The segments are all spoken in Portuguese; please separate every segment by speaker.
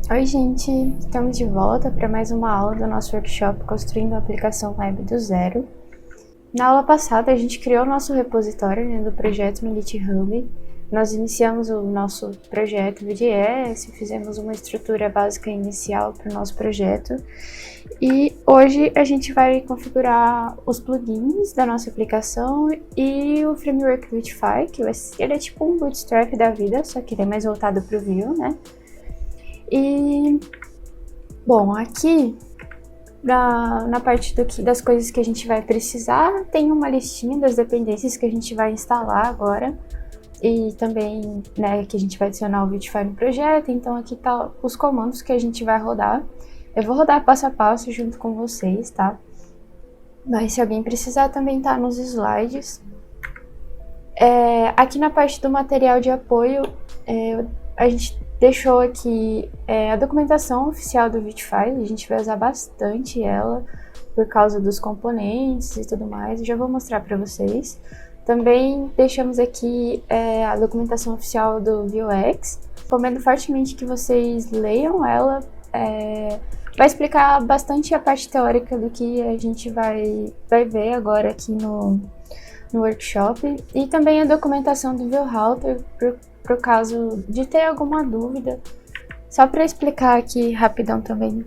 Speaker 1: Oi, gente! Estamos de volta para mais uma aula do nosso workshop Construindo a Aplicação Web do Zero. Na aula passada, a gente criou o nosso repositório, do projeto no GitHub. Nós iniciamos o nosso projeto VDS, fizemos uma estrutura básica inicial para o nosso projeto. E hoje a gente vai configurar os plugins da nossa aplicação e o framework Vitify, que ele é tipo um Bootstrap da vida, só que ele é mais voltado para o Vue, né? E, bom, aqui na parte das coisas que a gente vai precisar, tem uma listinha das dependências que a gente vai instalar agora. E também, né, que a gente vai adicionar o Vitify no projeto. Então aqui tá os comandos que a gente vai rodar. Eu vou rodar passo a passo junto com vocês, tá? Mas se alguém precisar também tá nos slides. Aqui na parte do material de apoio, a gente deixou aqui a documentação oficial do Vitify. A gente vai usar bastante ela por causa dos componentes e tudo mais. Eu já vou mostrar para vocês. Também deixamos aqui a documentação oficial do Vuex. Recomendo fortemente que vocês leiam ela. Vai explicar bastante a parte teórica do que a gente vai ver agora aqui no workshop. E também a documentação do VueRouter, por caso de ter alguma dúvida. Só para explicar aqui rapidão também,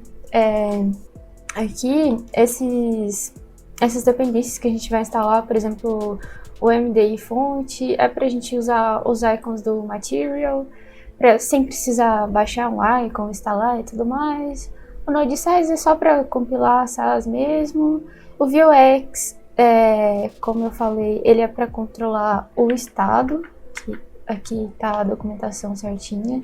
Speaker 1: aqui essas dependências que a gente vai instalar, por exemplo, o MDI fonte, é para a gente usar os icons do material, sem precisar baixar um icon, instalar e tudo mais. O Node Size é só para compilar SAS mesmo. O Vuex, como eu falei, ele é para controlar o estado. Aqui tá a documentação certinha,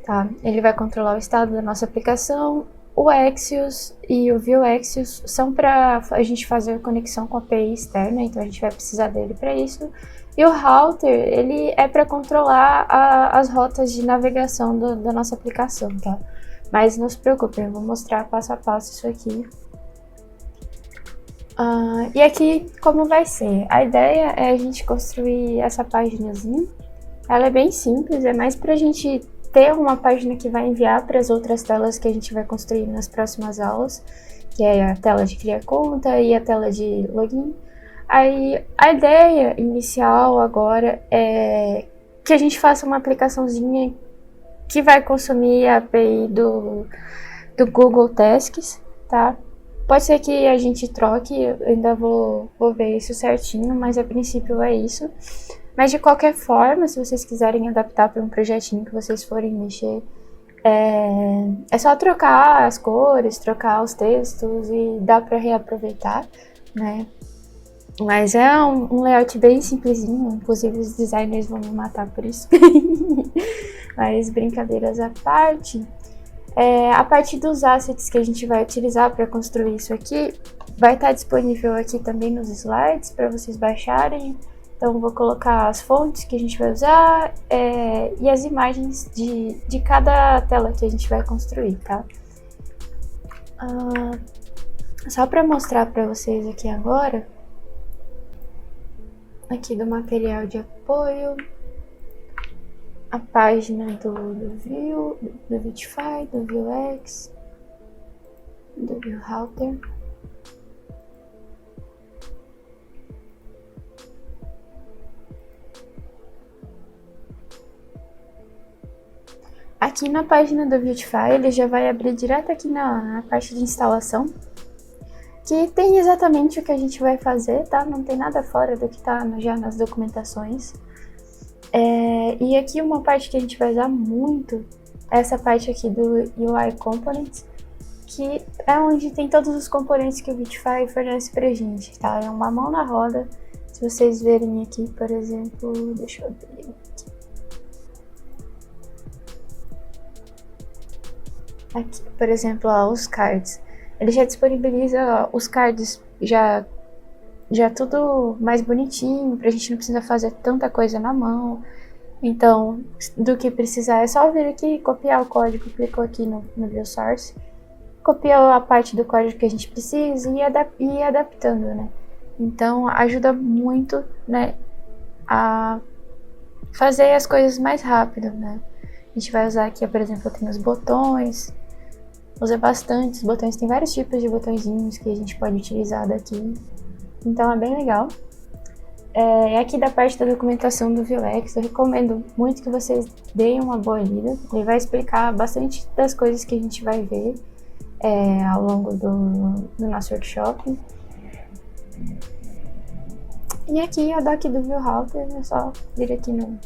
Speaker 1: tá? Ele vai controlar o estado da nossa aplicação. O Axios e o Vuexios são para a gente fazer conexão com a API externa, então a gente vai precisar dele para isso. E o Router, ele é para controlar as rotas de navegação da nossa aplicação, tá? Mas não se preocupem, eu vou mostrar passo a passo isso aqui. E aqui, como vai ser? A ideia é a gente construir essa paginazinha. Ela é bem simples, é mais pra gente ter uma página que vai enviar para as outras telas que a gente vai construir nas próximas aulas, que é a tela de criar conta e a tela de login. Aí, a ideia inicial agora é que a gente faça uma aplicaçãozinha que vai consumir a API do Google Tasks, tá? Pode ser que a gente troque, eu ainda vou ver isso certinho, mas a princípio é isso. Mas de qualquer forma, se vocês quiserem adaptar para um projetinho que vocês forem mexer, é só trocar as cores, trocar os textos e dá para reaproveitar, né? Mas é um layout bem simplesinho, inclusive os designers vão me matar por isso. Mas brincadeiras à parte, a parte dos assets que a gente vai utilizar para construir isso aqui vai estar disponível aqui também nos slides para vocês baixarem. Então vou colocar as fontes que a gente vai usar e as imagens de cada tela que a gente vai construir, tá? Só para mostrar para vocês aqui agora, aqui do material de apoio, a página do Vue, do Vitify, do Vuex, do VueRouter. Aqui na página do Vitify, ele já vai abrir direto aqui na parte de instalação, que tem exatamente o que a gente vai fazer, tá? Não tem nada fora do que está já nas documentações. E aqui uma parte que a gente vai usar muito é essa parte aqui do UI Components, que é onde tem todos os componentes que o Vitify fornece pra gente, tá? É uma mão na roda. Se vocês verem aqui, por exemplo, deixa eu abrir aqui, por exemplo, os cards. Ele já disponibiliza os cards já tudo mais bonitinho, pra gente não precisar fazer tanta coisa na mão. Então, do que precisar é só vir aqui, copiar o código, clicou aqui no Vue Source, copia a parte do código que a gente precisa e ir adaptando, né? Então, ajuda muito, né, a fazer as coisas mais rápido, né? A gente vai usar aqui, por exemplo, eu tenho os botões. Usa bastante os botões, tem vários tipos de botõezinhos que a gente pode utilizar daqui. Então é bem legal. Aqui da parte da documentação do Vuex, eu recomendo muito que vocês deem uma boa lida. Ele vai explicar bastante das coisas que a gente vai ver ao longo do nosso workshop. E aqui a doc do VueRouter, é só vir aqui no...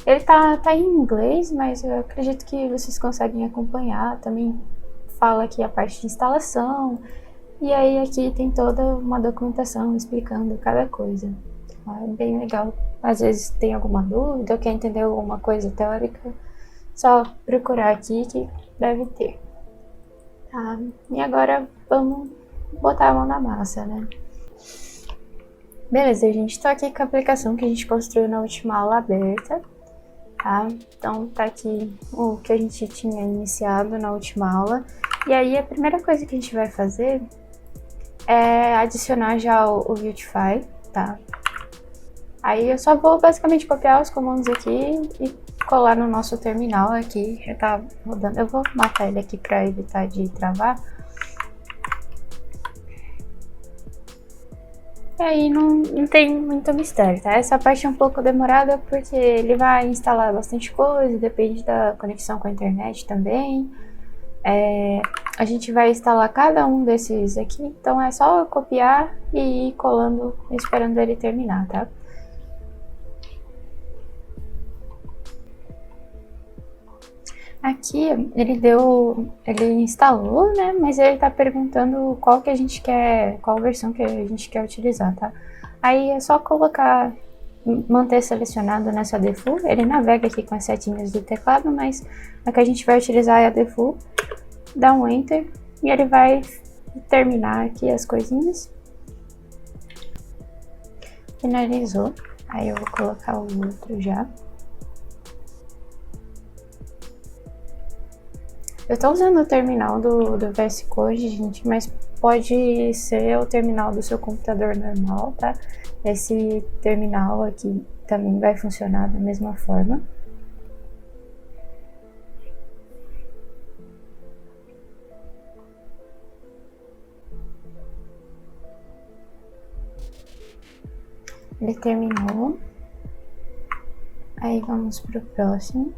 Speaker 1: Ele tá em inglês, mas eu acredito que vocês conseguem acompanhar. Também fala aqui a parte de instalação. E aí aqui tem toda uma documentação explicando cada coisa. É bem legal. Às vezes tem alguma dúvida ou quer entender alguma coisa teórica, só procurar aqui que deve ter. Tá? E agora vamos botar a mão na massa, né? Beleza, gente, tô aqui com a aplicação que a gente construiu na última aula aberta. Tá? Então tá aqui o que a gente tinha iniciado na última aula. E aí a primeira coisa que a gente vai fazer é adicionar já o Vuetify, tá? Aí eu só vou basicamente copiar os comandos aqui e colar no nosso terminal aqui, já tá rodando. Eu vou matar ele aqui para evitar de travar. E aí não tem muito mistério, tá? Essa parte é um pouco demorada porque ele vai instalar bastante coisa, depende da conexão com a internet também. A gente vai instalar cada um desses aqui, então é só copiar e ir colando, esperando ele terminar, tá? Aqui ele instalou, né? Mas ele tá perguntando qual versão que a gente quer utilizar, tá? Aí é só colocar, manter selecionado nessa default. Ele navega aqui com as setinhas do teclado, mas a que a gente vai utilizar é a default. Dá um enter e ele vai terminar aqui as coisinhas. Finalizou. Aí eu vou colocar o outro já. Eu tô usando o terminal do VS Code, gente, mas pode ser o terminal do seu computador normal, tá? Esse terminal aqui também vai funcionar da mesma forma. Ele terminou. Aí vamos pro próximo.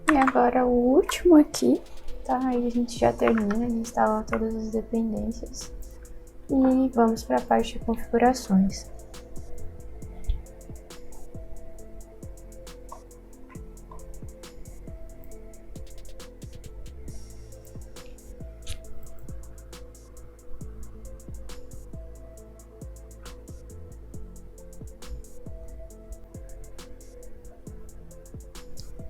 Speaker 1: E agora o último aqui, tá? Aí a gente já termina de instalar todas as dependências. E vamos para a parte de configurações.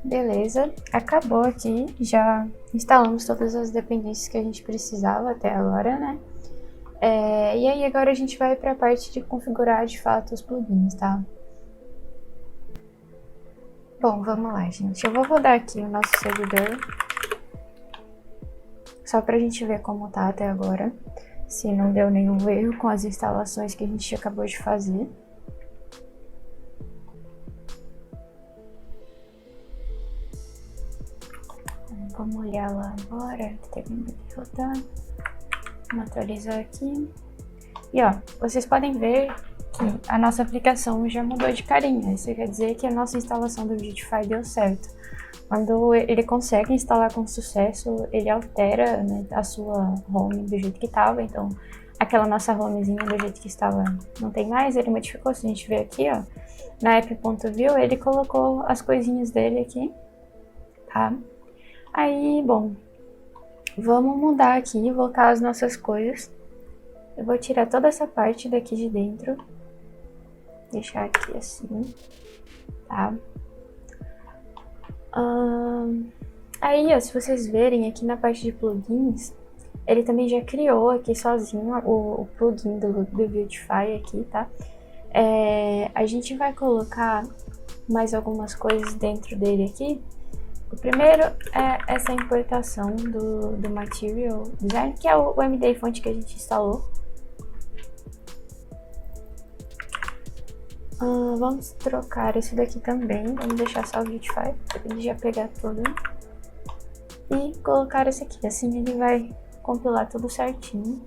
Speaker 1: Beleza, acabou aqui, já instalamos todas as dependências que a gente precisava até agora, né? E aí agora a gente vai para a parte de configurar de fato os plugins, tá? Bom, vamos lá, gente. Eu vou rodar aqui o nosso servidor, só pra gente ver como tá até agora, se não deu nenhum erro com as instalações que a gente acabou de fazer. Vamos olhar lá agora, termina de rodar. Vamos atualizar aqui. E ó, vocês podem ver aqui, a nossa aplicação já mudou de carinha. Isso quer dizer que a nossa instalação do Beautify deu certo. Quando ele consegue instalar com sucesso, ele altera, né, a sua home do jeito que estava. Então, aquela nossa homezinha do jeito que estava não tem mais, ele modificou. Se a gente ver aqui, ó, na app.view, ele colocou as coisinhas dele aqui, tá? Aí, bom, vamos mudar aqui e voltar as nossas coisas. Eu vou tirar toda essa parte daqui de dentro, deixar aqui assim, tá? Aí, ó, se vocês verem aqui na parte de plugins, ele também já criou aqui sozinho o plugin do Beautify aqui, tá? A gente vai colocar mais algumas coisas dentro dele aqui. O primeiro é essa importação do Material Design, que é o MD Font que a gente instalou. Vamos trocar esse daqui também, vamos deixar só o Beautify, para ele já pegar tudo. E colocar esse aqui, assim ele vai compilar tudo certinho.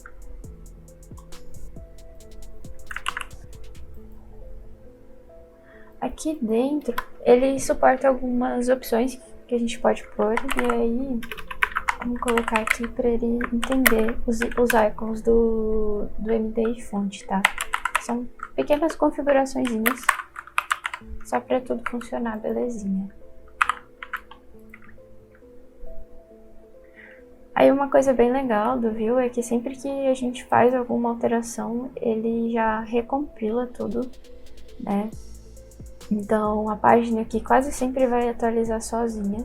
Speaker 1: Aqui dentro, ele suporta algumas opções que a gente pode pôr, e aí vamos colocar aqui para ele entender os icons do MD Font, tá? São pequenas configuraçõezinhas, só para tudo funcionar belezinha. Aí uma coisa bem legal do Vue é que sempre que a gente faz alguma alteração, ele já recompila tudo, né? Então a página aqui quase sempre vai atualizar sozinha.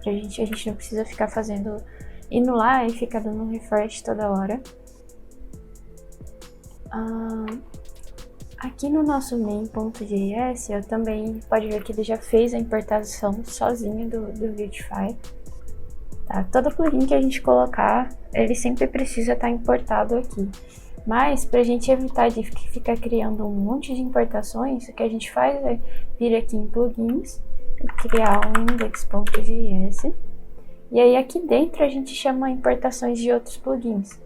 Speaker 1: E a gente não precisa ficar indo lá e ficar dando um refresh toda hora. Aqui no nosso main.js, eu também pode ver que ele já fez a importação sozinho do Beautify. Tá? Todo plugin que a gente colocar, ele sempre precisa estar importado aqui. Mas, para a gente evitar de ficar criando um monte de importações, o que a gente faz é vir aqui em plugins e criar um index.js. E aí aqui dentro a gente chama importações de outros plugins.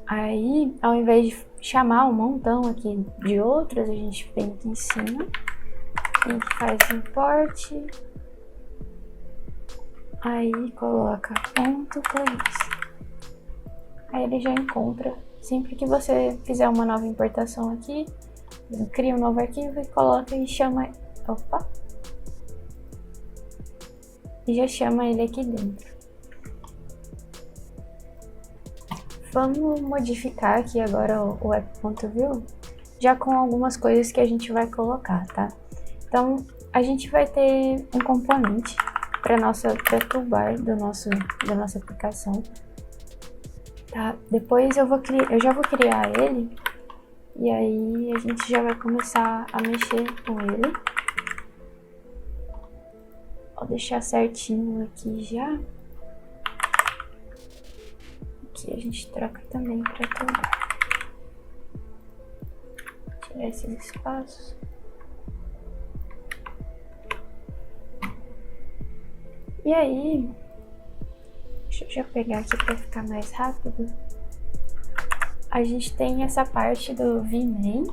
Speaker 1: Aí, ao invés de chamar um montão aqui de outros, a gente vem aqui em cima e faz import. Aí coloca .plugins. Aí ele já encontra. Sempre que você fizer uma nova importação aqui, cria um novo arquivo e coloca e chama. Opa! E já chama ele aqui dentro. Vamos modificar aqui agora o app.view, já com algumas coisas que a gente vai colocar, tá? Então, a gente vai ter um componente para nossa toolbar da nossa aplicação, tá? Depois eu já vou criar ele e aí a gente já vai começar a mexer com ele. Vou deixar certinho aqui já. Aqui a gente troca também para toolbar. Tirar esses espaços. E aí, deixa eu já pegar aqui para ficar mais rápido. A gente tem essa parte do vmain,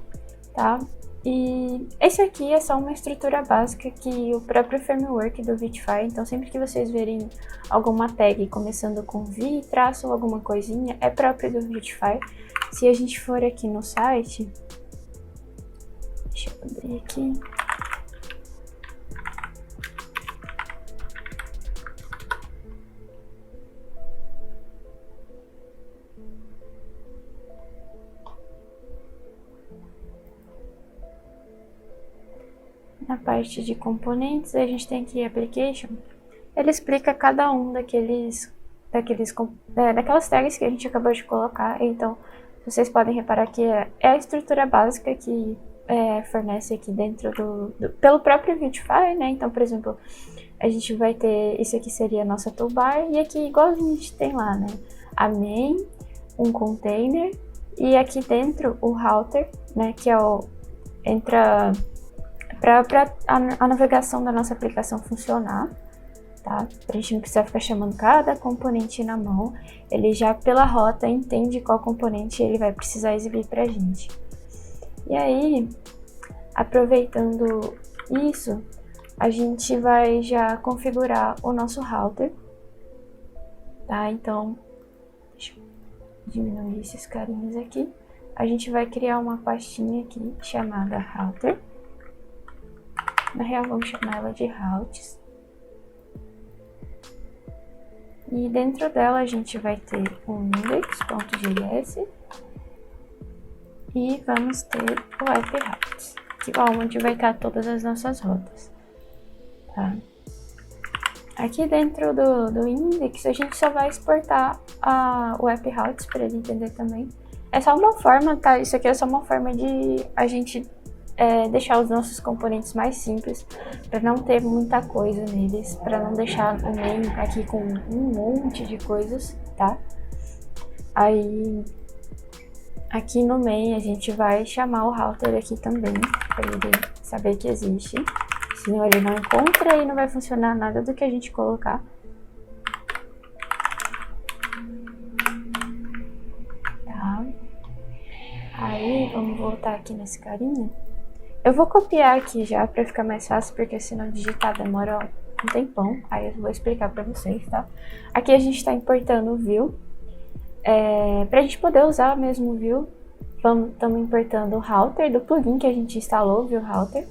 Speaker 1: tá? E esse aqui é só uma estrutura básica que o próprio framework do Beautify, então sempre que vocês verem alguma tag começando com v, traço ou alguma coisinha, é próprio do Beautify. Se a gente for aqui no site, deixa eu abrir aqui. Na parte de componentes, a gente tem aqui Application. Ele explica cada um daquelas tags que a gente acabou de colocar. Então, vocês podem reparar que é a estrutura básica que fornece aqui dentro pelo próprio Beautify, né? Então, por exemplo, a gente vai ter, isso aqui seria a nossa toolbar, e aqui igualzinho a gente tem lá, né? A main, um container, e aqui dentro o router, né? Que é entra para a navegação da nossa aplicação funcionar, tá? Pra gente não precisar ficar chamando cada componente na mão, ele já pela rota entende qual componente ele vai precisar exibir pra gente. E aí, aproveitando isso, a gente vai já configurar o nosso router, tá? Então, deixa eu diminuir esses carinhos aqui. A gente vai criar uma pastinha aqui chamada router. Na real, vamos chamar ela de routes. E dentro dela a gente vai ter um index.js e vamos ter o IP routes, que é onde vai estar todas as nossas rotas, tá? Aqui dentro do index a gente só vai exportar o IP routes para ele entender também. É só uma forma, tá? Isso aqui é só uma forma de a gente deixar os nossos componentes mais simples, para não ter muita coisa neles, para não deixar o main aqui com um monte de coisas, tá? Aí, aqui no main a gente vai chamar o router aqui também, para ele saber que existe, senão ele não encontra e não vai funcionar nada do que a gente colocar. Tá? Aí, vamos voltar aqui nesse carinha. Eu vou copiar aqui já pra ficar mais fácil, porque senão digitar demora um tempão. Aí eu vou explicar pra vocês, tá? Aqui a gente tá importando o view. Pra gente poder usar mesmo o view, estamos importando o router do plugin que a gente instalou, o view router.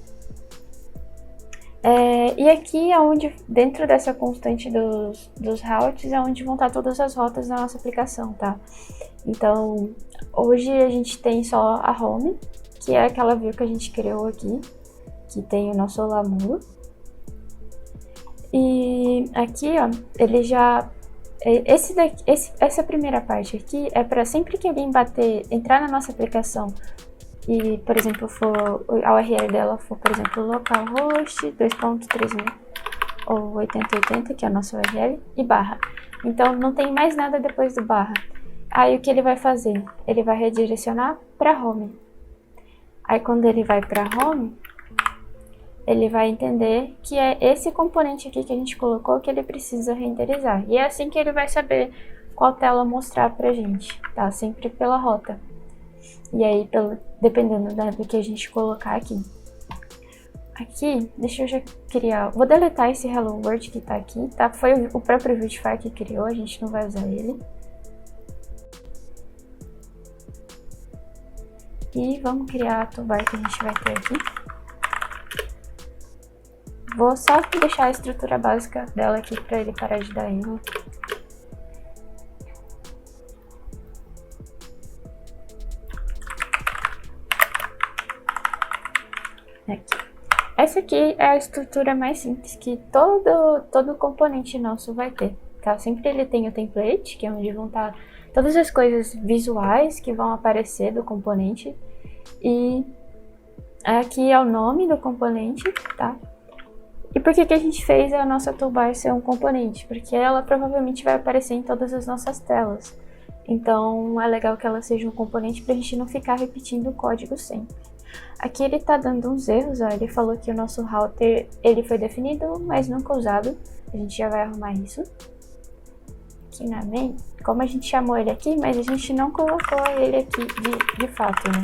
Speaker 1: E aqui é onde, dentro dessa constante dos routes, é onde vão estar todas as rotas da nossa aplicação, tá? Então, hoje a gente tem só a home, que é aquela view que a gente criou aqui, que tem o nosso Olá Mundo. E aqui, ó, ele já... Essa primeira parte aqui é para sempre que alguém entrar na nossa aplicação e, por exemplo, a URL dela for, por exemplo, localhost 2.30 ou 8080, que é a nossa URL, e barra. Então, não tem mais nada depois do barra. Aí, o que ele vai fazer? Ele vai redirecionar para home. Aí, quando ele vai para home, ele vai entender que é esse componente aqui que a gente colocou que ele precisa renderizar. E é assim que ele vai saber qual tela mostrar pra gente, tá? Sempre pela rota. E aí, dependendo do que a gente colocar aqui. Aqui, deixa eu já criar... Vou deletar esse Hello World que tá aqui, tá? Foi o próprio Beautify que criou, a gente não vai usar ele. E vamos criar a toolbar que a gente vai ter aqui. Vou só deixar a estrutura básica dela aqui para ele parar de dar erro. Aqui. Essa aqui é a estrutura mais simples que todo componente nosso vai ter, tá? Sempre ele tem o template, que é onde vão estar todas as coisas visuais que vão aparecer do componente. E aqui é o nome do componente, tá? E por que a gente fez a nossa toolbar ser um componente? Porque ela provavelmente vai aparecer em todas as nossas telas. Então é legal que ela seja um componente para a gente não ficar repetindo o código sempre. Aqui ele tá dando uns erros, ó. Ele falou que o nosso router ele foi definido, mas nunca usado. A gente já vai arrumar isso. Aqui na main, como a gente chamou ele aqui, mas a gente não colocou ele aqui de fato, né?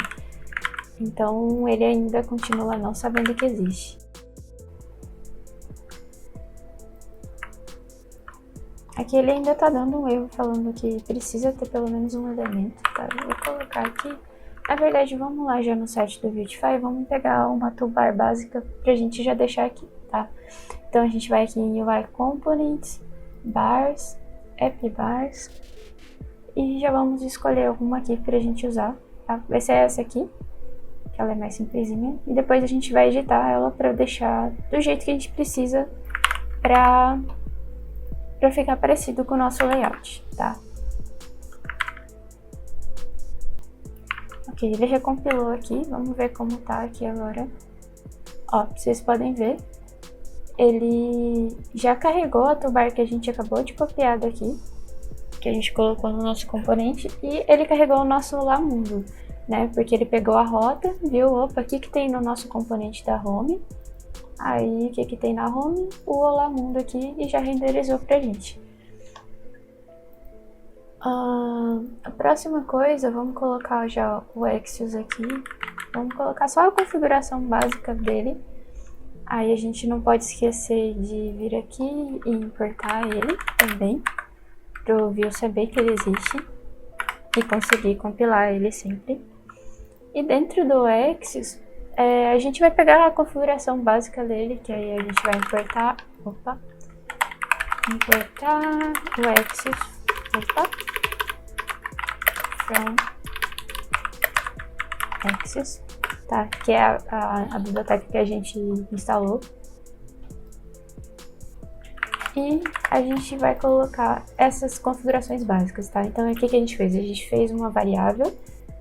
Speaker 1: Então ele ainda continua não sabendo que existe. Aqui ele ainda tá dando um erro, falando que precisa ter pelo menos um elemento, tá? Eu vou colocar aqui. Na verdade, vamos lá já no site do Beautify, vamos pegar uma toolbar básica pra gente já deixar aqui, tá? Então a gente vai aqui em UI Components, Bars, App Bars, e já vamos escolher alguma aqui pra gente usar, tá? Vai ser essa aqui, que ela é mais simplesinha, e depois a gente vai editar ela pra deixar do jeito que a gente precisa pra ficar parecido com o nosso layout, tá? Ok, ele recompilou aqui, vamos ver como tá aqui agora. Ó, vocês podem ver, ele já carregou a toolbar que a gente acabou de copiar daqui, que a gente colocou no nosso componente, e ele carregou o nosso Olá Mundo, né? Porque ele pegou a rota, viu, opa, o que que tem no nosso componente da home? Aí, o que que tem na home? O Olá Mundo aqui, e já renderizou pra gente. A próxima coisa, vamos colocar já o Axios aqui. Vamos colocar só a configuração básica dele. Aí a gente não pode esquecer de vir aqui e importar ele também, para o Vue saber que ele existe e conseguir compilar ele sempre. E dentro do Axios, a gente vai pegar a configuração básica dele, que aí a gente vai importar o Axios, from Axios, tá? Que é a biblioteca que a gente instalou. E a gente vai colocar essas configurações básicas, tá? Então, o que a gente fez? A gente fez uma variável,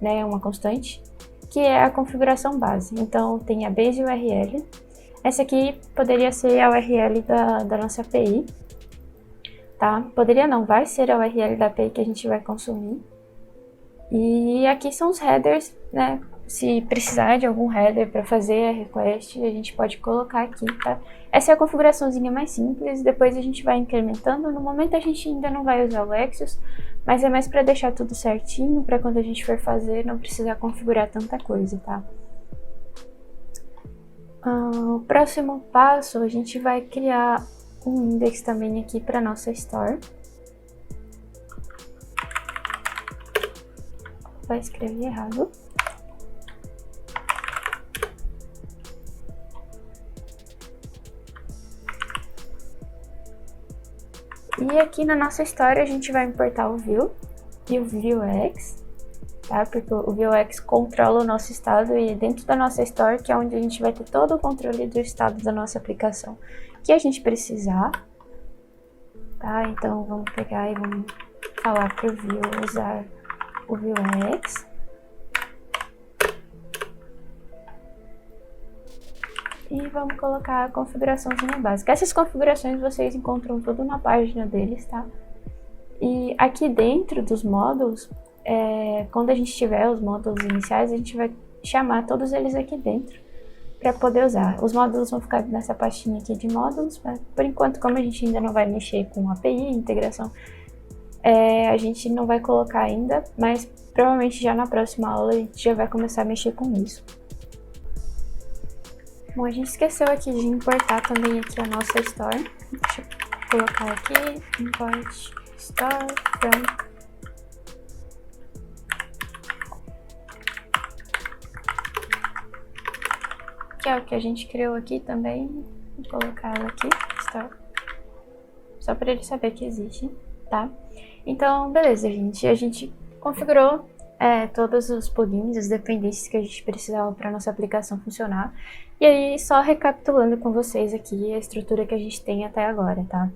Speaker 1: né, uma constante, que é a configuração base. Então, tem a base URL. Essa aqui poderia ser a URL da nossa API, tá? Poderia não, vai ser a URL da API que a gente vai consumir. E aqui são os headers, né? Se precisar de algum header para fazer a request, a gente pode colocar aqui, tá? Essa é a configuraçãozinha mais simples, depois a gente vai incrementando. No momento a gente ainda não vai usar o Axios, mas é mais para deixar tudo certinho, para quando a gente for fazer não precisar configurar tanta coisa, tá? O próximo passo, a gente vai criar um index também aqui para nossa store. Vai escrever errado. E aqui na nossa história a gente vai importar o Vue e o Vuex, tá? Porque o Vuex controla o nosso estado e dentro da nossa store, que é onde a gente vai ter todo o controle do estado da nossa aplicação que a gente precisar, tá? Então vamos pegar e vamos falar para o Vue usar o Vuex. E vamos colocar a configuraçãozinha básica. Essas configurações vocês encontram tudo na página deles, tá? E aqui dentro dos módulos, quando a gente tiver os módulos iniciais, a gente vai chamar todos eles aqui dentro para poder usar. Os módulos vão ficar nessa pastinha aqui de módulos, mas por enquanto, como a gente ainda não vai mexer com API, integração, a gente não vai colocar ainda, mas provavelmente já na próxima aula a gente já vai começar a mexer com isso. Bom, a gente esqueceu aqui de importar também aqui a nossa store. Deixa eu colocar aqui, import store from. Que é o que a gente criou aqui também. Vou colocar ela aqui, store. Só para ele saber que existe, tá? Então, beleza, gente. A gente configurou todos os plugins, as dependências que a gente precisava para nossa aplicação funcionar. E aí, só recapitulando com vocês aqui a estrutura que a gente tem até agora, tá?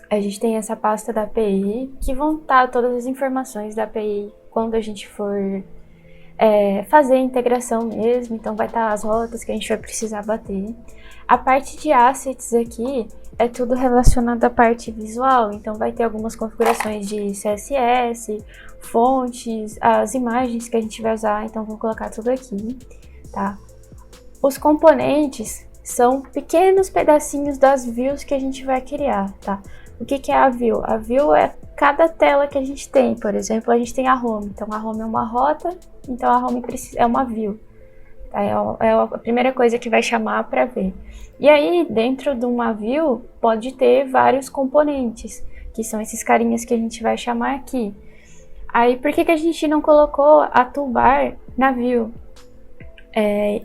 Speaker 1: A gente tem essa pasta da API, que vão estar todas as informações da API quando a gente for fazer a integração mesmo, então vai estar as rotas que a gente vai precisar bater. A parte de assets aqui é tudo relacionado à parte visual, então vai ter algumas configurações de CSS, fontes, as imagens que a gente vai usar, então vou colocar tudo aqui, tá? Os componentes são pequenos pedacinhos das views que a gente vai criar, tá? O que é a view? A view é cada tela que a gente tem. Por exemplo, a gente tem a home. Então, a home é uma rota, então a home é uma view. Tá? É a primeira coisa que vai chamar para ver. E aí, dentro de uma view, pode ter vários componentes, que são esses carinhas que a gente vai chamar aqui. Aí, por que a gente não colocou a toolbar na view?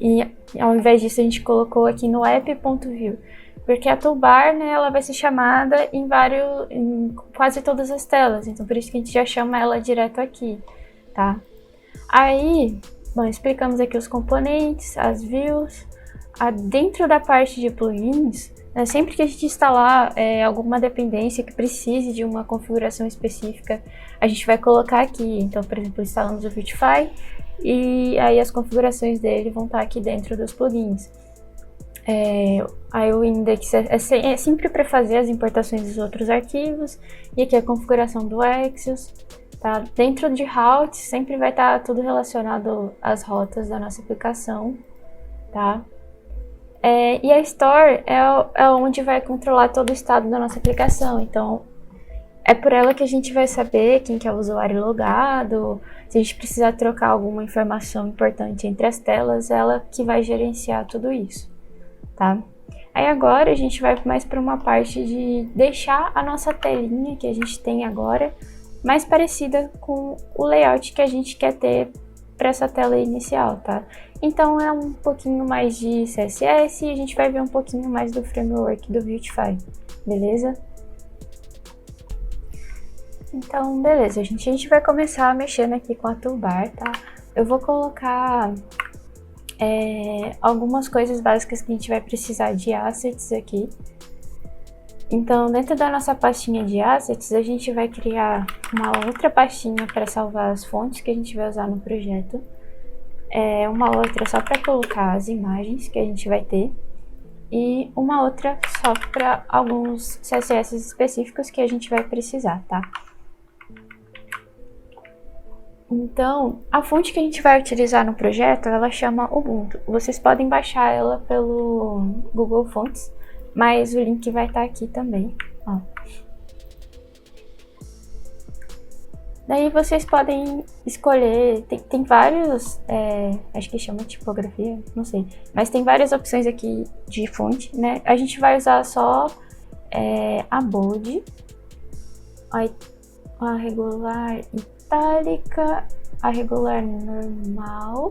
Speaker 1: E ao invés disso, a gente colocou aqui no app.view. Porque a toolbar, né, ela vai ser chamada em quase todas as telas. Então, por isso que a gente já chama ela direto aqui, tá? Aí, bom, explicamos aqui os componentes, as views. Dentro da parte de plugins, né, sempre que a gente instalar alguma dependência que precise de uma configuração específica, a gente vai colocar aqui. Então, por exemplo, instalamos o Beautify e aí as configurações dele vão estar aqui dentro dos plugins. Aí o index é sempre para fazer as importações dos outros arquivos. E aqui a configuração do Axios, tá? Dentro de routes sempre vai estar tudo relacionado às rotas da nossa aplicação, tá? E a store é onde vai controlar todo o estado da nossa aplicação. Então, É por ela que a gente vai saber quem que é o usuário logado, se a gente precisar trocar alguma informação importante entre as telas, ela que vai gerenciar tudo isso, tá? Aí agora a gente vai mais para uma parte de deixar a nossa telinha que a gente tem agora mais parecida com o layout que a gente quer ter para essa tela inicial, tá? Então é um pouquinho mais de CSS e a gente vai ver um pouquinho mais do framework do Vuetify, beleza? Então, beleza, a gente vai começar mexendo aqui com a toolbar, tá? Eu vou colocar algumas coisas básicas que a gente vai precisar de assets aqui. Então, dentro da nossa pastinha de assets, a gente vai criar uma outra pastinha para salvar as fontes que a gente vai usar no projeto. Uma outra só para colocar as imagens que a gente vai ter. E uma outra só para alguns CSS específicos que a gente vai precisar, tá? Então, a fonte que a gente vai utilizar no projeto, ela chama Ubuntu. Vocês podem baixar ela pelo Google Fonts, mas o link vai estar aqui também, ó. Daí vocês podem escolher, tem vários, acho que chama tipografia, não sei, mas tem várias opções aqui de fonte, né? A gente vai usar só a bold, a regular itálica, a regular normal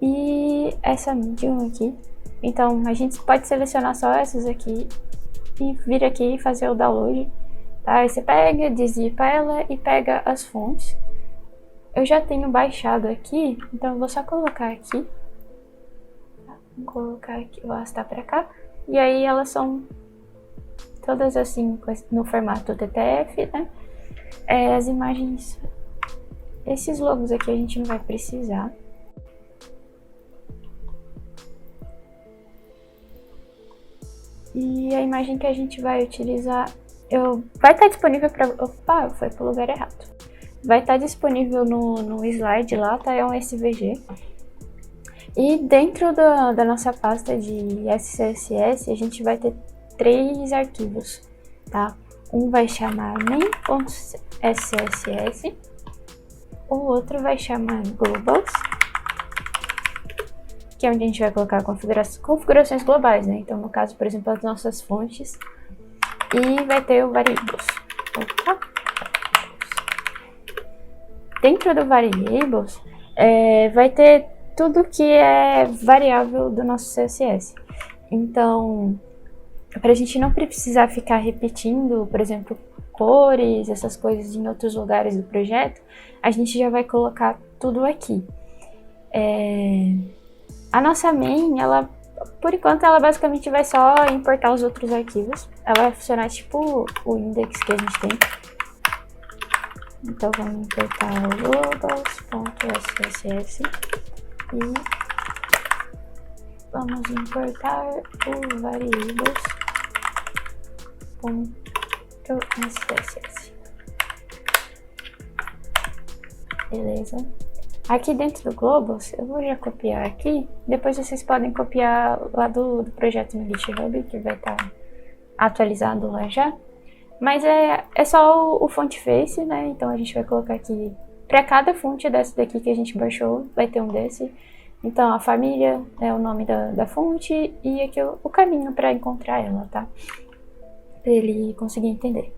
Speaker 1: e essa medium aqui. Então a gente pode selecionar só essas aqui e vir aqui e fazer o download, tá? Aí você pega, dezipa ela e pega as fontes. Eu já tenho baixado aqui, então eu vou só colocar aqui, vou colocar aqui, vou arrastar pra cá, e aí elas são todas assim no formato TTF, né? As imagens, esses logos aqui a gente não vai precisar. E a imagem que a gente vai utilizar, vai estar disponível para... Opa, foi pro lugar errado. Vai estar disponível no slide lá, tá? É um SVG. E dentro da nossa pasta de SCSS, a gente vai ter 3 arquivos, tá? Um vai chamar main.scss, o outro vai chamar globals, que é onde a gente vai colocar configurações globais, né? Então, no caso, por exemplo, as nossas fontes, e vai ter o variables. Opa. Dentro do variables, vai ter tudo que é variável do nosso CSS. Então, para a gente não precisar ficar repetindo, por exemplo, cores, essas coisas em outros lugares do projeto, a gente já vai colocar tudo aqui. A nossa main, ela, por enquanto, ela basicamente vai só importar os outros arquivos. Ela vai funcionar tipo o index que a gente tem. Então vamos importar o globals.scss e vamos importar o variables.scss. Beleza? Aqui dentro do Globals, eu vou já copiar aqui, depois vocês podem copiar lá do projeto no GitHub, que vai estar atualizado lá já. Mas é só o font face, né? Então a gente vai colocar aqui, para cada fonte dessa daqui que a gente baixou, vai ter um desse. Então a família é o nome da fonte e aqui o caminho para encontrar ela, tá? Para ele conseguir entender.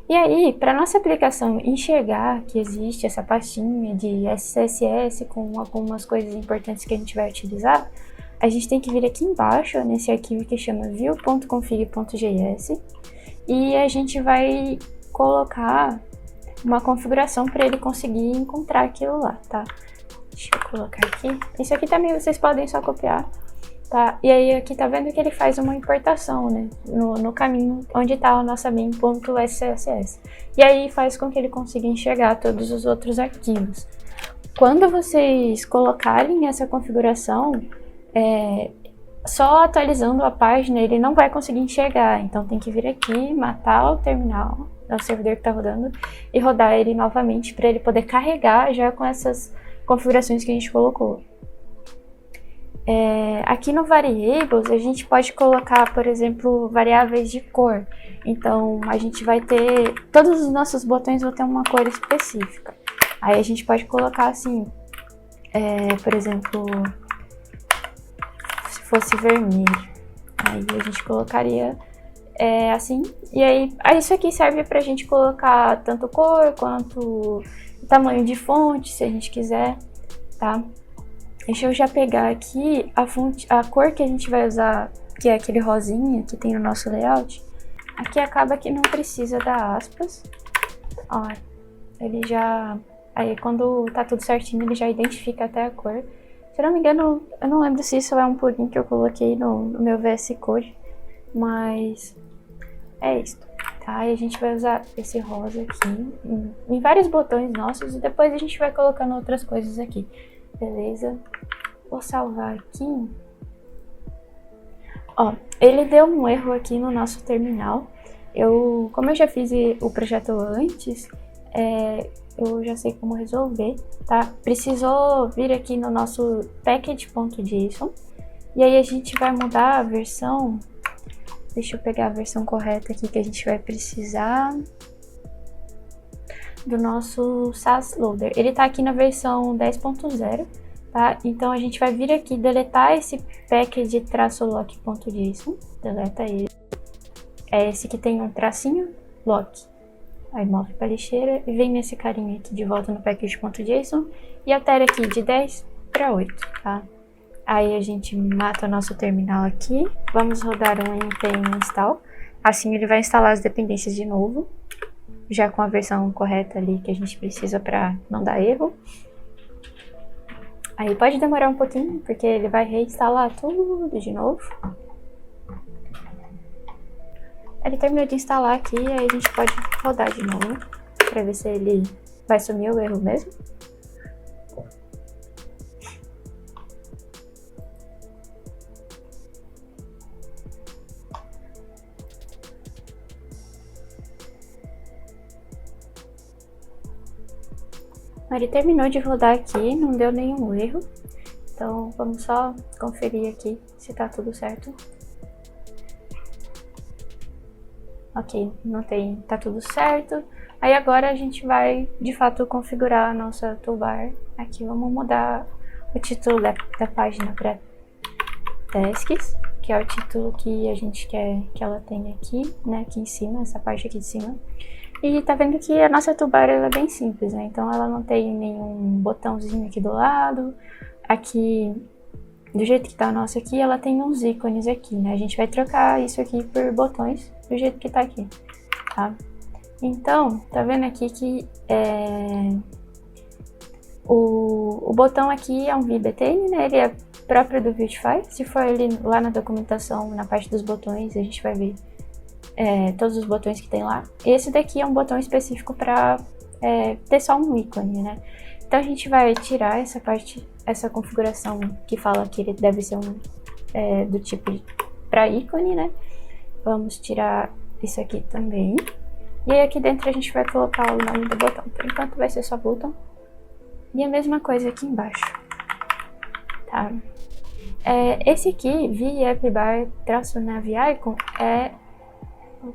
Speaker 1: E aí, para nossa aplicação enxergar que existe essa pastinha de SCSS com algumas coisas importantes que a gente vai utilizar, a gente tem que vir aqui embaixo, nesse arquivo que chama view.config.js, e a gente vai colocar uma configuração para ele conseguir encontrar aquilo lá, tá? Deixa eu colocar aqui. Isso aqui também vocês podem só copiar, tá? E aí aqui tá vendo que ele faz uma importação, né? No caminho onde tá a nossa main.scss. E aí faz com que ele consiga enxergar todos os outros arquivos. Quando vocês colocarem essa configuração, só atualizando a página, ele não vai conseguir enxergar. Então tem que vir aqui, matar o terminal, o servidor que tá rodando, e rodar ele novamente para ele poder carregar já com essas configurações que a gente colocou. Aqui no Variables, a gente pode colocar, por exemplo, variáveis de cor. Então, a gente vai ter... Todos os nossos botões vão ter uma cor específica. Aí a gente pode colocar assim, por exemplo, se fosse vermelho. Aí a gente colocaria assim. E aí isso aqui serve pra gente colocar tanto cor quanto tamanho de fonte, se a gente quiser, tá? Deixa eu já pegar aqui a cor que a gente vai usar, que é aquele rosinha que tem no nosso layout. Aqui acaba que não precisa dar aspas. Ó, ele já... Aí quando tá tudo certinho, ele já identifica até a cor. Se eu não me engano, eu não lembro se isso é um plugin que eu coloquei no meu VS Code. Mas é isso, tá? E a gente vai usar esse rosa aqui em vários botões nossos. E depois a gente vai colocando outras coisas aqui. Beleza? Vou salvar aqui. Ó, ele deu um erro aqui no nosso terminal. Como eu já fiz o projeto antes, eu já sei como resolver, tá? Precisou vir aqui no nosso package.json. E aí a gente vai mudar a versão. Deixa eu pegar a versão correta aqui que a gente vai precisar do nosso Sass Loader. Ele tá aqui na versão 10.0, tá? Então a gente vai vir aqui deletar esse package-lock.json. Deleta ele. É esse que tem um tracinho, lock. Aí move para lixeira e vem nesse carinha aqui de volta no package.json e altera aqui de 10 para 8, tá? Aí a gente mata o nosso terminal aqui, vamos rodar um npm install, assim ele vai instalar as dependências de novo, já com a versão correta ali que a gente precisa para não dar erro. Aí pode demorar um pouquinho, porque ele vai reinstalar tudo de novo. Ele terminou de instalar aqui, aí a gente pode rodar de novo, para ver se ele vai sumir o erro mesmo. Ele terminou de rodar aqui, não deu nenhum erro. Então vamos só conferir aqui se tá tudo certo. Ok, tá tudo certo. Aí agora a gente vai, de fato, configurar a nossa toolbar. Aqui vamos mudar o título da página para tasks, que é o título que a gente quer que ela tenha aqui, né, aqui em cima, essa parte aqui de cima. E tá vendo que a nossa toolbar ela é bem simples, né, então ela não tem nenhum botãozinho aqui do lado. Aqui, do jeito que tá a nossa aqui, ela tem uns ícones aqui, né, a gente vai trocar isso aqui por botões, do jeito que tá aqui, tá? Então, tá vendo aqui que o botão aqui é um VBTN, né? Ele é próprio do Vuetify. Se for ali lá na documentação, na parte dos botões, a gente vai ver todos os botões que tem lá. Esse daqui é um botão específico para ter só um ícone, né? Então a gente vai tirar essa parte, essa configuração que fala que ele deve ser do tipo para ícone, né? Vamos tirar isso aqui também. E aí aqui dentro a gente vai colocar o nome do botão. Por enquanto vai ser só botão. E a mesma coisa aqui embaixo. Tá? Esse aqui, v-app-bar-nav-icon,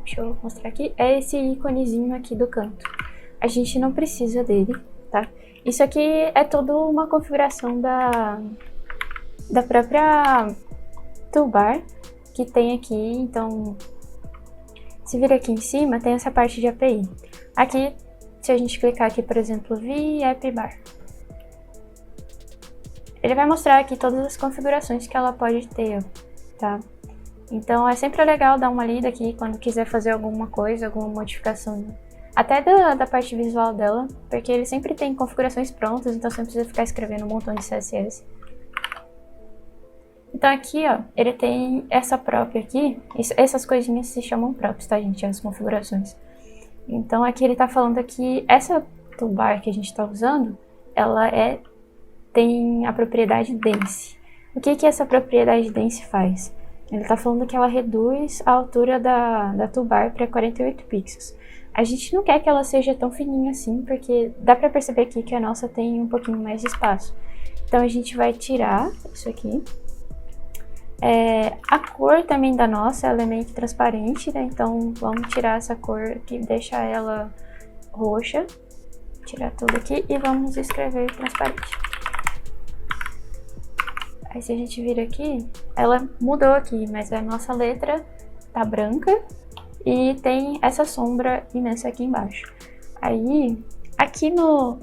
Speaker 1: deixa eu mostrar aqui. É esse íconezinho aqui do canto. A gente não precisa dele, tá? Isso aqui é tudo uma configuração da própria toolbar que tem aqui. Então, se vir aqui em cima, tem essa parte de API. Aqui, se a gente clicar aqui, por exemplo, v-app-bar, ele vai mostrar aqui todas as configurações que ela pode ter, tá? Então, é sempre legal dar uma lida aqui quando quiser fazer alguma coisa, alguma modificação, até da parte visual dela, porque ele sempre tem configurações prontas, então você não precisa ficar escrevendo um montão de CSS. Então aqui, ó, ele tem essa própria aqui, essas coisinhas se chamam props, tá, gente? As configurações. Então aqui ele tá falando que essa toolbar que a gente tá usando, ela tem a propriedade dense. O que essa propriedade dense faz? Ele tá falando que ela reduz a altura da toolbar para 48 pixels. A gente não quer que ela seja tão fininha assim, porque dá pra perceber aqui que a nossa tem um pouquinho mais de espaço. Então a gente vai tirar isso aqui. A cor também da nossa, ela é meio que transparente, né? Então vamos tirar essa cor aqui, deixar ela roxa. Tirar tudo aqui e vamos escrever transparente. Aí se a gente vir aqui, ela mudou aqui, mas a nossa letra tá branca e tem essa sombra imensa aqui embaixo. Aí, aqui nos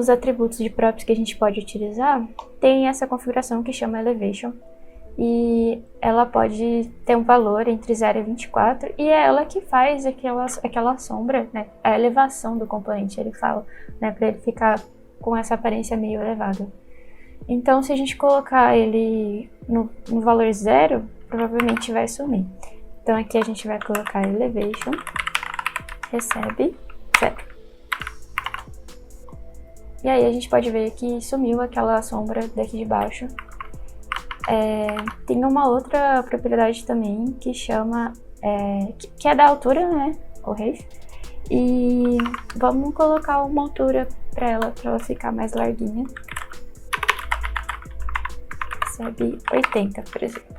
Speaker 1: atributos de props que a gente pode utilizar, tem essa configuração que chama Elevation. E ela pode ter um valor entre 0 e 24, e é ela que faz aquela sombra, né? A elevação do componente, ele fala, né? Para ele ficar com essa aparência meio elevada. Então, se a gente colocar ele no valor 0, provavelmente vai sumir. Então, aqui a gente vai colocar Elevation, recebe 0. E aí a gente pode ver que sumiu aquela sombra daqui de baixo. Tem uma outra propriedade também que chama, que é da altura, né, o Rave. E vamos colocar uma altura para ela ficar mais larguinha. Recebe 80, por exemplo.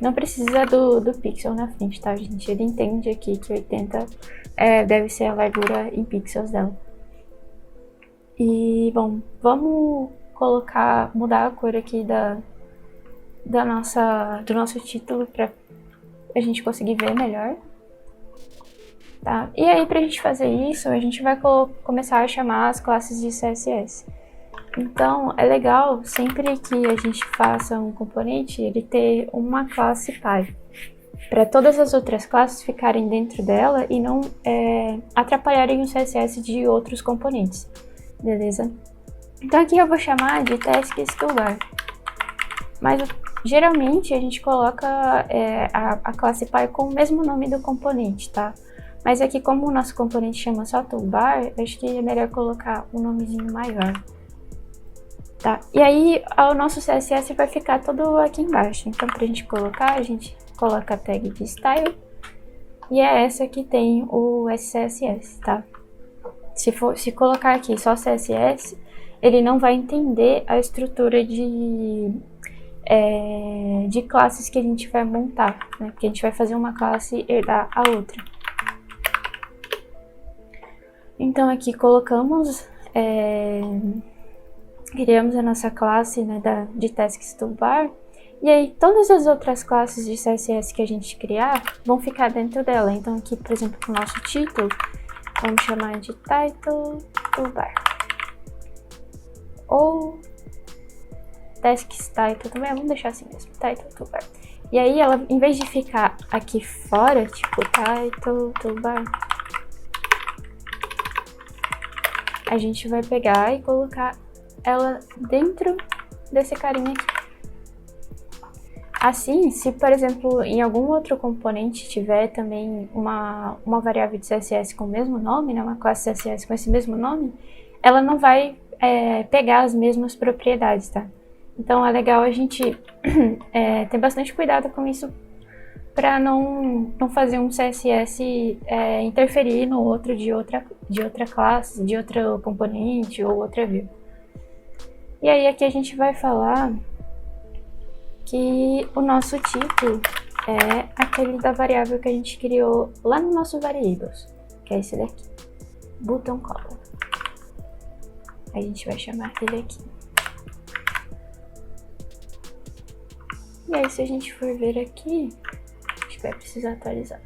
Speaker 1: Não precisa do pixel na frente, tá, gente? Ele entende aqui que 80 deve ser a largura em pixels dela. E, bom, vamos mudar a cor aqui do nosso título para a gente conseguir ver melhor. Tá? E aí, pra gente fazer isso, a gente vai começar a chamar as classes de CSS. Então, é legal, sempre que a gente faça um componente, ele ter uma classe pai, para todas as outras classes ficarem dentro dela e não atrapalharem o CSS de outros componentes, beleza? Então aqui eu vou chamar de Tasks Toolbar, mas geralmente a gente coloca a classe pai com o mesmo nome do componente, tá? Mas aqui, como o nosso componente chama só Toolbar, acho que é melhor colocar um nomezinho maior. Tá, e aí o nosso CSS vai ficar todo aqui embaixo. Então, pra gente colocar, a gente coloca a tag de style. E é essa que tem o SCSS, tá? Se colocar aqui só CSS, ele não vai entender a estrutura de classes que a gente vai montar, né? Porque a gente vai fazer uma classe herdar a outra. Então, aqui colocamos... criamos a nossa classe, né, de Tasks Toolbar, e aí todas as outras classes de CSS que a gente criar vão ficar dentro dela. Então aqui, por exemplo, o nosso título, vamos chamar de Title Toolbar. Ou Tasks Title também, vamos deixar assim mesmo, Title Toolbar. E aí ela, em vez de ficar aqui fora, tipo Title Toolbar, a gente vai pegar e colocar ela dentro desse carinha aqui. Assim, se por exemplo em algum outro componente tiver também uma variável de CSS com o mesmo nome, né, uma classe CSS com esse mesmo nome, ela não vai pegar as mesmas propriedades, tá? Então é legal a gente ter bastante cuidado com isso para não fazer um CSS interferir no outro de outra classe, de outro componente ou outra view. E aí aqui a gente vai falar que o nosso título é aquele da variável que a gente criou lá no nosso variables, que é esse daqui, button color. A gente vai chamar ele aqui. E aí se a gente for ver aqui, a gente vai precisar atualizar.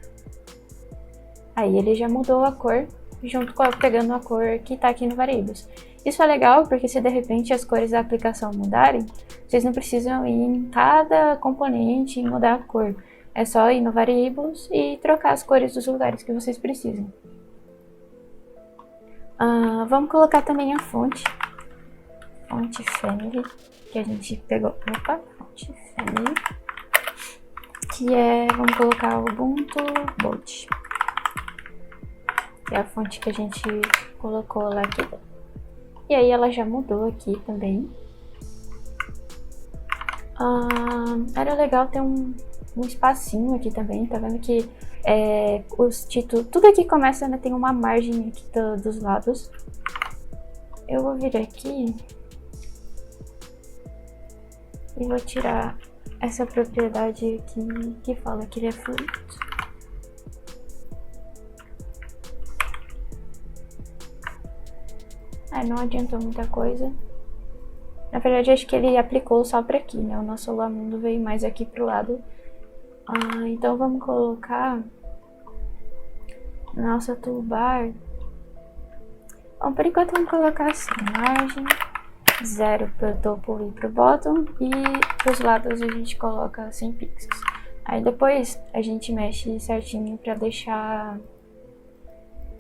Speaker 1: Aí ele já mudou a cor, junto com pegando a cor que tá aqui no variables. Isso é legal porque se de repente as cores da aplicação mudarem, vocês não precisam ir em cada componente e mudar a cor. É só ir no Variables e trocar as cores dos lugares que vocês precisam. Vamos colocar também a fonte. Fonte Family, que a gente pegou. Opa, fonte Family. Que vamos colocar o Ubuntu Bold. Que é a fonte que a gente colocou lá aqui. E aí ela já mudou aqui também. Era legal ter um espacinho aqui também, tá vendo que os títulos, tudo aqui começa, né, tem uma margem aqui dos lados. Eu vou vir aqui E vou tirar essa propriedade aqui que fala que ele é fluido. Não adiantou muita coisa. Na verdade, acho que ele aplicou só pra aqui, né? O nosso Lamundo veio mais aqui pro lado. Então vamos colocar na nossa toolbar. Bom, por enquanto vamos colocar assim, margem 0 pro topo e pro bottom, e pros lados a gente coloca 100 pixels. Aí depois a gente mexe certinho pra deixar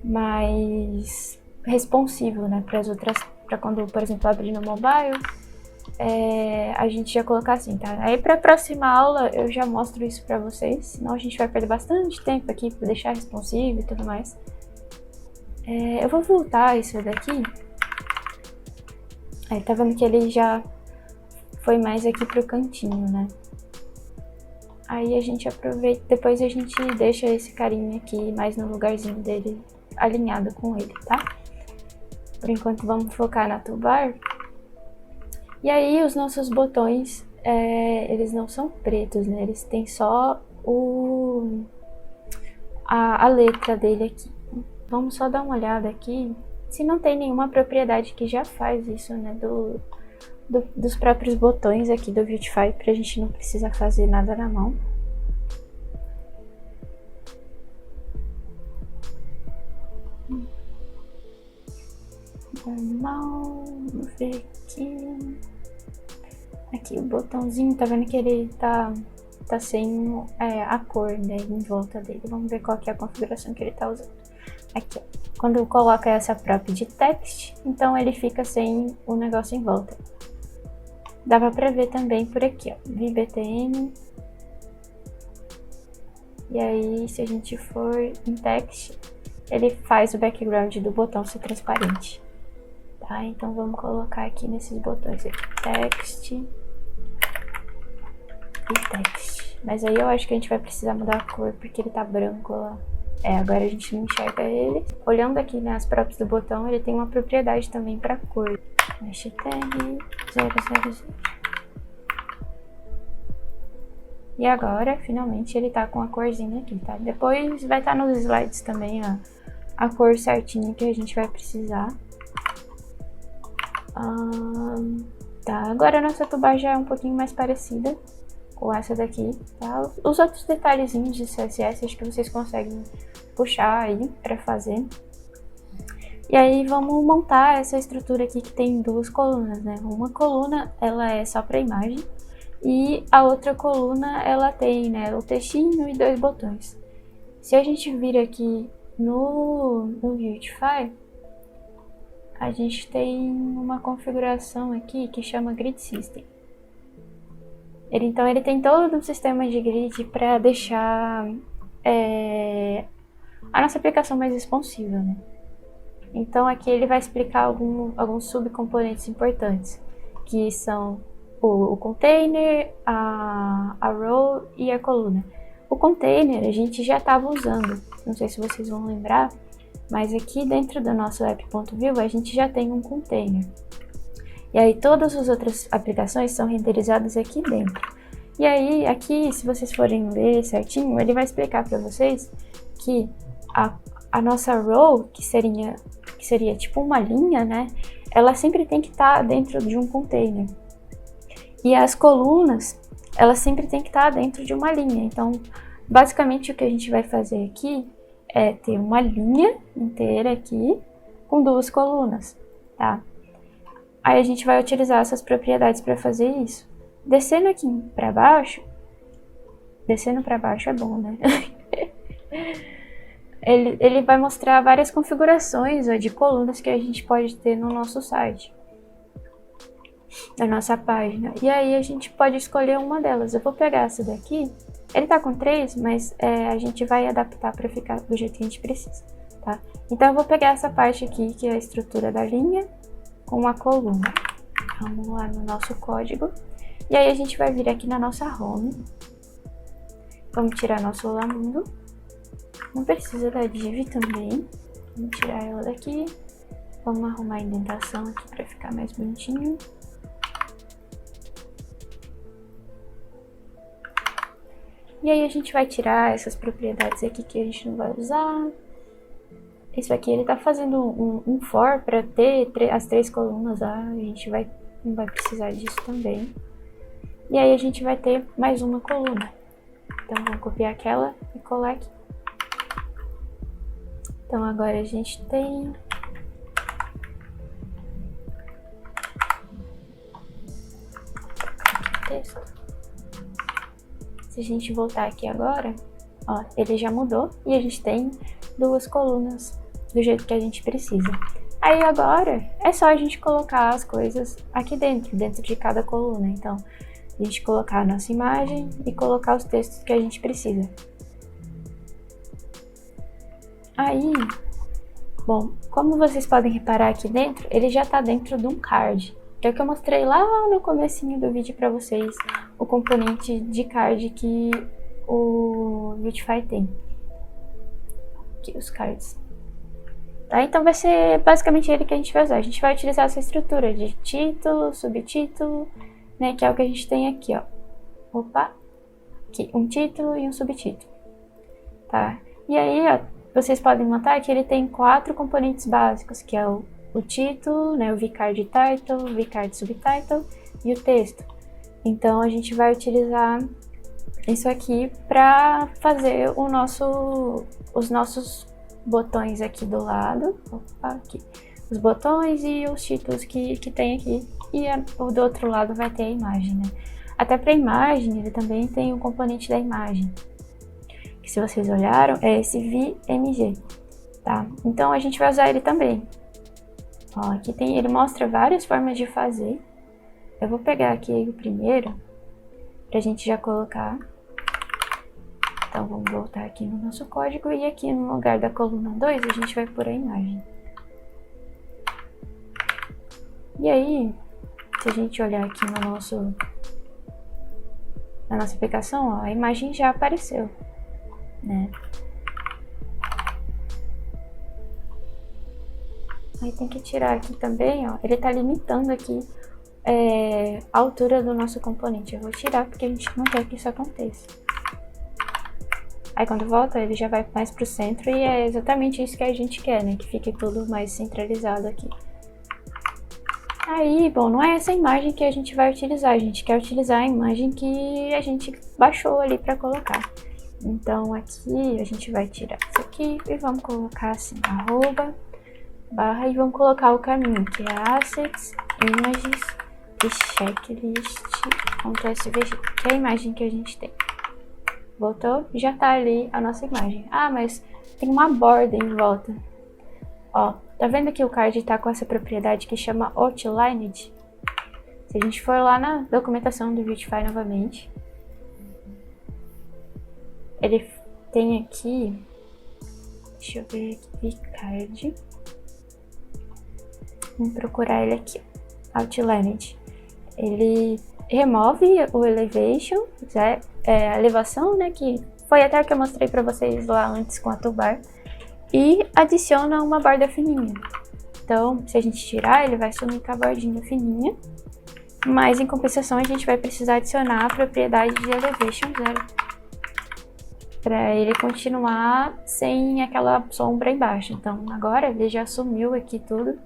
Speaker 1: mais responsivo, né, para as outras, para quando, por exemplo, abrir no mobile, a gente já colocar assim, tá? Aí para a próxima aula eu já mostro isso para vocês, senão a gente vai perder bastante tempo aqui para deixar responsivo e tudo mais. Eu vou voltar isso daqui. Aí tá vendo que ele já foi mais aqui pro cantinho, né? Aí a gente aproveita, depois a gente deixa esse carinha aqui mais no lugarzinho dele, alinhado com ele, tá? Por enquanto vamos focar na toolbar. E aí os nossos botões, eles não são pretos, né? Eles têm só a letra dele aqui. Vamos só dar uma olhada aqui, se não tem nenhuma propriedade que já faz isso, né? Dos próprios botões aqui do Vuetify, pra gente não precisar fazer nada na mão. Normal, vamos ver aqui. Aqui o botãozinho, tá vendo que ele tá sem a cor, né, em volta dele. Vamos ver qual que é a configuração que ele tá usando. Aqui, ó. Quando coloca essa prop de text, então ele fica sem o negócio em volta. Dava pra ver também por aqui, ó, VBTN. E aí, se a gente for em text, ele faz o background do botão ser transparente. Tá, então vamos colocar aqui nesses botões aqui, text e text. Mas aí eu acho que a gente vai precisar mudar a cor, porque ele tá branco lá. Agora a gente não enxerga ele. Olhando aqui nas props do botão, ele tem uma propriedade também para cor. Hashtag 000. E agora, finalmente, ele tá com a corzinha aqui, tá? Depois vai estar nos slides também a cor certinha que a gente vai precisar. Tá, agora a nossa toolbar já é um pouquinho mais parecida com essa daqui, tá? Os outros detalhezinhos de CSS acho que vocês conseguem puxar aí para fazer. E aí vamos montar essa estrutura aqui que tem duas colunas, né? Uma coluna, ela é só para imagem, e a outra coluna, ela tem, né, o textinho e dois botões. Se a gente vir aqui no Vuetify, a gente tem uma configuração aqui que chama Grid System. Então ele tem todo um sistema de grid para deixar a nossa aplicação mais responsiva, né? Então aqui ele vai explicar alguns subcomponentes importantes, que são o container, a row e a coluna. O container a gente já estava usando, não sei se vocês vão lembrar, mas aqui dentro do nosso app.view a gente já tem um container. E aí todas as outras aplicações são renderizadas aqui dentro. E aí aqui, se vocês forem ler certinho, ele vai explicar para vocês que a nossa row, que seria tipo uma linha, né? Ela sempre tem que estar dentro de um container. E as colunas, elas sempre tem que estar dentro de uma linha. Então, basicamente o que a gente vai fazer aqui é ter uma linha inteira aqui com duas colunas, tá? Aí a gente vai utilizar essas propriedades para fazer isso. Descendo aqui para baixo é bom, né? ele vai mostrar várias configurações de colunas que a gente pode ter no nosso site, na nossa página. E aí a gente pode escolher uma delas. Eu vou pegar essa daqui. Ele tá com 3, mas a gente vai adaptar para ficar do jeito que a gente precisa, tá? Então eu vou pegar essa parte aqui, que é a estrutura da linha, com a coluna. Vamos lá no nosso código. E aí a gente vai vir aqui na nossa home. Vamos tirar nosso Lamundo. Não precisa da div também. Vamos tirar ela daqui. Vamos arrumar a indentação aqui para ficar mais bonitinho. E aí a gente vai tirar essas propriedades aqui que a gente não vai usar. Isso aqui ele tá fazendo um for para ter as 3 colunas lá, a gente não vai precisar disso também. E aí a gente vai ter mais uma coluna. Então vamos copiar aquela e colar aqui. Então agora a gente tem texto. Se a gente voltar aqui agora, ó, ele já mudou e a gente tem 2 colunas do jeito que a gente precisa. Aí agora é só a gente colocar as coisas aqui dentro de cada coluna. Então, a gente colocar a nossa imagem e colocar os textos que a gente precisa. Aí, bom, como vocês podem reparar aqui dentro, ele já está dentro de um card. Que é o que eu mostrei lá no comecinho do vídeo para vocês, o componente de card que o Beautify tem. Aqui, os cards. Tá? Então vai ser basicamente ele que a gente vai usar. A gente vai utilizar essa estrutura de título, subtítulo, né, que é o que a gente tem aqui, ó. Opa! Aqui, um título e um subtítulo. Tá? E aí, ó, vocês podem notar que ele tem 4 componentes básicos, que é o título, né, o vcard title, o vcard subtitle e o texto. Então a gente vai utilizar isso aqui para fazer os nossos botões aqui do lado. Opa, aqui. Os botões e os títulos que tem aqui. E o do outro lado vai ter a imagem, né? Até para a imagem, ele também tem um componente da imagem. Que se vocês olharam, é esse VMG, tá? Então a gente vai usar ele também. Ó, aqui ele mostra várias formas de fazer. Eu vou pegar aqui o primeiro, pra gente já colocar. Então vamos voltar aqui no nosso código e aqui no lugar da coluna 2 a gente vai pôr a imagem. E aí, se a gente olhar aqui na nossa aplicação, ó, a imagem já apareceu, né? Aí tem que tirar aqui também, ó, ele tá limitando aqui a altura do nosso componente. Eu vou tirar porque a gente não quer que isso aconteça. Aí quando volta, ele já vai mais pro centro e é exatamente isso que a gente quer, né? Que fique tudo mais centralizado aqui. Aí, bom, não é essa imagem que a gente vai utilizar, a gente quer utilizar a imagem que a gente baixou ali para colocar. Então aqui a gente vai tirar isso aqui e vamos colocar assim, @ barra, e vamos colocar o caminho, que é assets, images e checklist.svg, que é a imagem que a gente tem. Voltou? Já tá ali a nossa imagem. Ah, mas tem uma borda em volta. Ó, tá vendo que o card tá com essa propriedade que chama outlined? Se a gente for lá na documentação do Beautify novamente, ele tem aqui, deixa eu ver aqui, card. Vamos procurar ele aqui, outlined. Ele remove o elevation, a elevação, né, que foi até o que eu mostrei para vocês lá antes com a toolbar, e adiciona uma borda fininha. Então, se a gente tirar, ele vai sumir com a bordinha fininha, mas em compensação a gente vai precisar adicionar a propriedade de elevation 0, para ele continuar sem aquela sombra embaixo. Então, agora ele já sumiu aqui tudo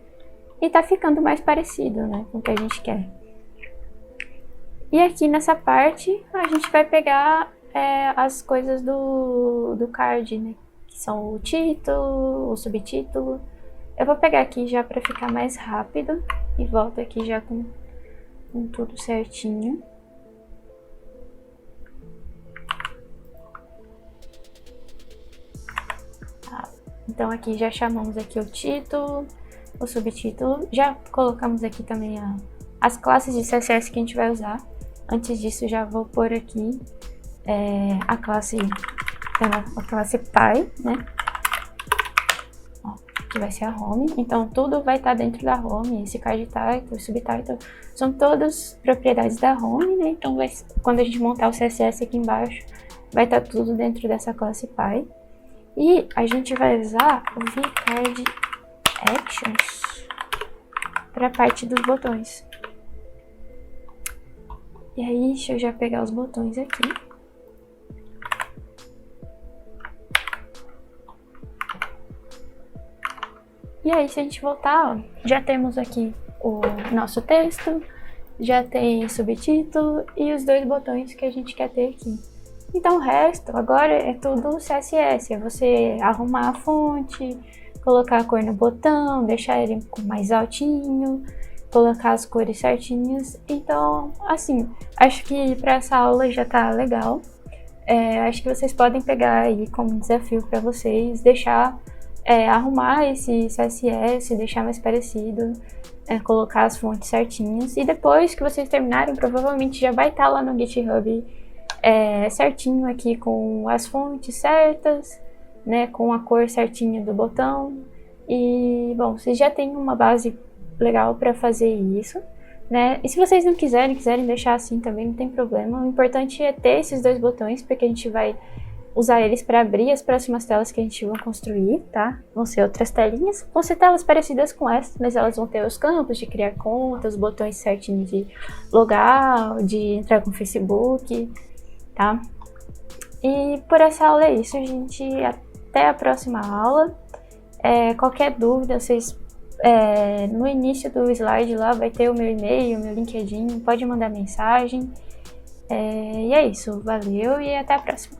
Speaker 1: e tá ficando mais parecido, né, com o que a gente quer. E aqui nessa parte a gente vai pegar as coisas do card, né? Que são o título, o subtítulo. Eu vou pegar aqui já para ficar mais rápido e volto aqui já com tudo certinho. Tá. Então aqui já chamamos aqui o título, o subtítulo. Já colocamos aqui também as classes de CSS que a gente vai usar. Antes disso, já vou pôr aqui a classe Py, né? Ó, que vai ser a home. Então, tudo vai estar dentro da home. Esse card title, subtitle, são todas propriedades da home, né? Então, quando a gente montar o CSS aqui embaixo, vai estar tudo dentro dessa classe Py. E a gente vai usar o vcard actions para a parte dos botões. E aí, deixa eu já pegar os botões aqui. E aí, se a gente voltar, ó, já temos aqui o nosso texto, já tem subtítulo e os 2 botões que a gente quer ter aqui. Então o resto agora é tudo CSS, é você arrumar a fonte, colocar a cor no botão, deixar ele mais altinho, colocar as cores certinhas. Então, assim, acho que para essa aula já tá legal. Acho que vocês podem pegar aí como desafio para vocês, deixar, arrumar esse CSS, deixar mais parecido, colocar as fontes certinhas. E depois que vocês terminarem, provavelmente já vai estar lá no GitHub certinho aqui com as fontes certas, né, com a cor certinha do botão. E, bom, vocês já têm uma base legal para fazer isso, né? E se vocês não quiserem deixar assim também, não tem problema. O importante é ter esses 2 botões, porque a gente vai usar eles para abrir as próximas telas que a gente vai construir, tá? Vão ser outras telinhas, vão ser telas parecidas com essa, mas elas vão ter os campos de criar conta, os botões certinhos de logar, de entrar com o Facebook, tá? E por essa aula é isso, gente. Até a próxima aula. Qualquer dúvida, vocês no início do slide lá vai ter o meu e-mail, o meu LinkedIn, pode mandar mensagem. E é isso, valeu e até a próxima.